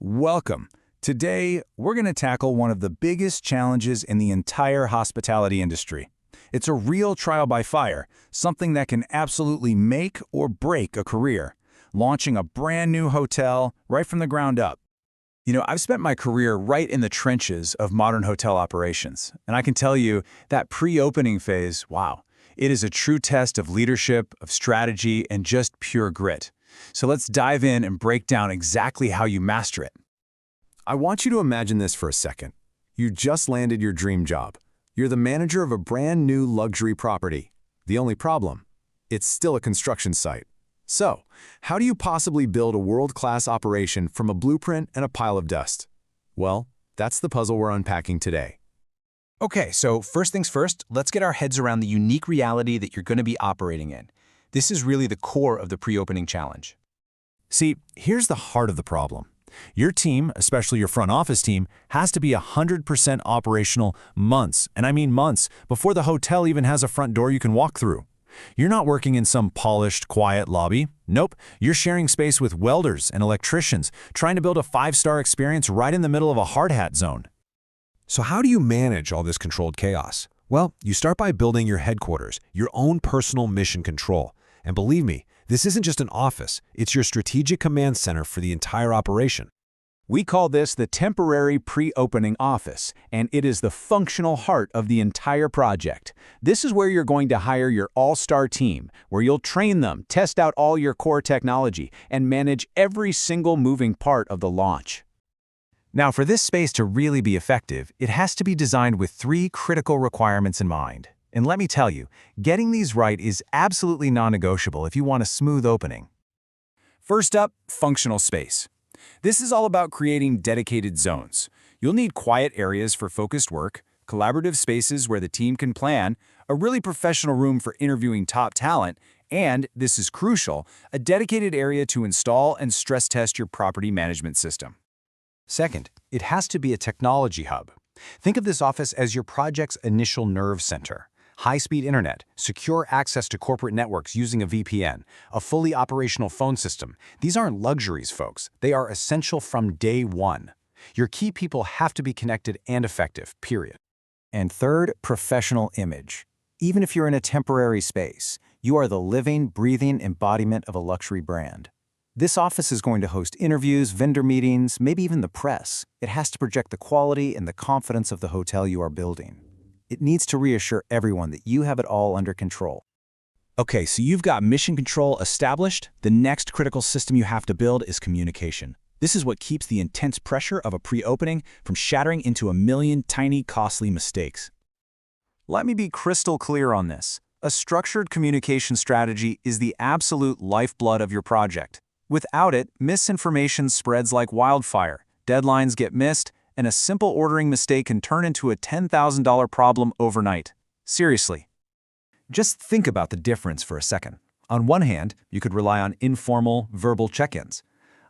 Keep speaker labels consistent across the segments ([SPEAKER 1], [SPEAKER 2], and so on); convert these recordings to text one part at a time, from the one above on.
[SPEAKER 1] Welcome. Today, we're going to tackle one of the biggest challenges in the entire hospitality industry. It's a real trial by fire, something that can absolutely make or break a career, launching a brand new hotel right from the ground up. I've spent my career right in the trenches of modern hotel operations, and I can tell you that pre-opening phase, wow, it is a true test of leadership, of strategy, and just pure grit. So let's dive in and break down exactly how you master it.
[SPEAKER 2] I want you to imagine this for a second. You just landed your dream job. You're the manager of a brand new luxury property. The only problem? It's still a construction site. So, how do you possibly build a world-class operation from a blueprint and a pile of dust? Well, that's the puzzle we're unpacking today.
[SPEAKER 3] Okay, so first things first, let's get our heads around the unique reality that you're going to be operating in. This is really the core of the pre-opening challenge.
[SPEAKER 2] See, here's the heart of the problem. Your team, especially your front office team, has to be 100% operational months, and I mean months, before the hotel even has a front door you can walk through. You're not working in some polished, quiet lobby. Nope, you're sharing space with welders and electricians, trying to build a 5-star experience right in the middle of a hard hat zone.
[SPEAKER 4] So how do you manage all this controlled chaos? Well, you start by building your headquarters, your own personal mission control. And believe me, this isn't just an office, it's your strategic command center for the entire operation.
[SPEAKER 1] We call this the temporary pre-opening office, and it is the functional heart of the entire project. This is where you're going to hire your all-star team, where you'll train them, test out all your core technology, and manage every single moving part of the launch. Now, for this space to really be effective, it has to be designed with 3 critical requirements in mind. And let me tell you, getting these right is absolutely non-negotiable if you want a smooth opening. First up, functional space. This is all about creating dedicated zones. You'll need quiet areas for focused work, collaborative spaces where the team can plan, a really professional room for interviewing top talent, and, this is crucial, a dedicated area to install and stress test your property management system.
[SPEAKER 3] Second, it has to be a technology hub. Think of this office as your project's initial nerve center. High-speed internet, secure access to corporate networks using a VPN, a fully operational phone system. These aren't luxuries, folks. They are essential from day one. Your key people have to be connected and effective, period.
[SPEAKER 1] And third, professional image. Even if you're in a temporary space, you are the living, breathing embodiment of a luxury brand. This office is going to host interviews, vendor meetings, maybe even the press. It has to project the quality and the confidence of the hotel you are building. It needs to reassure everyone that you have it all under control. Okay, so you've got mission control established. The next critical system you have to build is communication. This is what keeps the intense pressure of a pre-opening from shattering into a million tiny, costly mistakes. Let me be crystal clear on this. A structured communication strategy is the absolute lifeblood of your project. Without it, misinformation spreads like wildfire, deadlines get missed, and a simple ordering mistake can turn into a $10,000 problem overnight. Seriously. Just think about the difference for a second. On one hand, you could rely on informal, verbal check-ins.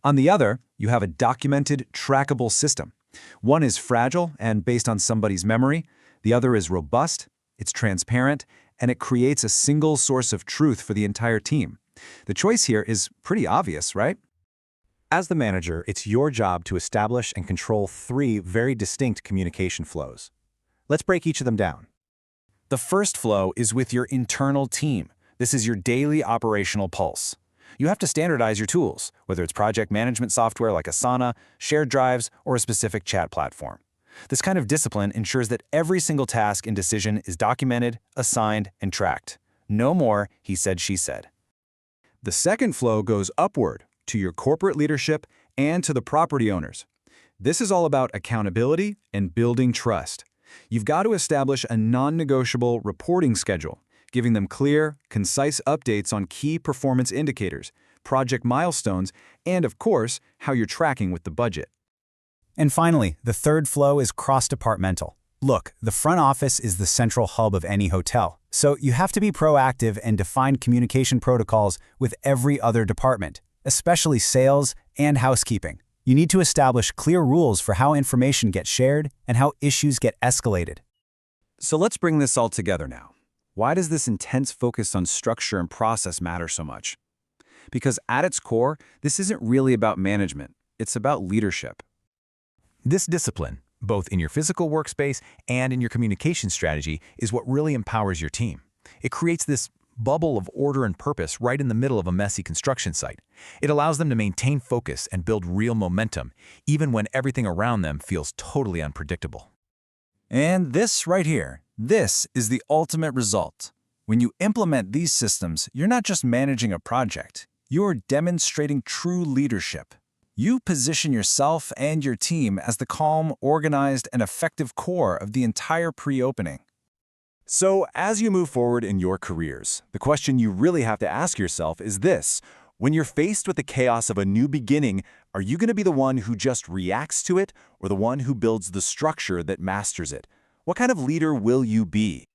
[SPEAKER 1] On the other, you have a documented, trackable system. One is fragile and based on somebody's memory. The other is robust, it's transparent, and it creates a single source of truth for the entire team. The choice here is pretty obvious, right? As the manager, it's your job to establish and control 3 very distinct communication flows. Let's break each of them down. The first flow is with your internal team. This is your daily operational pulse. You have to standardize your tools, whether it's project management software like Asana, shared drives, or a specific chat platform. This kind of discipline ensures that every single task and decision is documented, assigned, and tracked. No more he said, she said. The second flow goes upward, to your corporate leadership, and to the property owners. This is all about accountability and building trust. You've got to establish a non-negotiable reporting schedule, giving them clear, concise updates on key performance indicators, project milestones, and of course, how you're tracking with the budget. And finally, the third flow is cross-departmental. Look, the front office is the central hub of any hotel, so you have to be proactive and define communication protocols with every other department, especially sales and housekeeping. You need to establish clear rules for how information gets shared and how issues get escalated. So let's bring this all together now. Why does this intense focus on structure and process matter so much? Because at its core, this isn't really about management.
[SPEAKER 3] It's about leadership. This discipline, both in your physical workspace and in your communication strategy, is what really empowers your team. It creates this bubble of order and purpose right in the middle of a messy construction site. It allows them to maintain focus and build real momentum, even when everything around them feels totally unpredictable.
[SPEAKER 1] And this right here, this is the ultimate result. When you implement these systems, you're not just managing a project, you're demonstrating true leadership. You position yourself and your team as the calm, organized, and effective core of the entire pre-opening.
[SPEAKER 2] So, as you move forward in your careers, the question you really have to ask yourself is this. When you're faced with the chaos of a new beginning, are you going to be the one who just reacts to it or the one who builds the structure that masters it? What kind of leader will you be?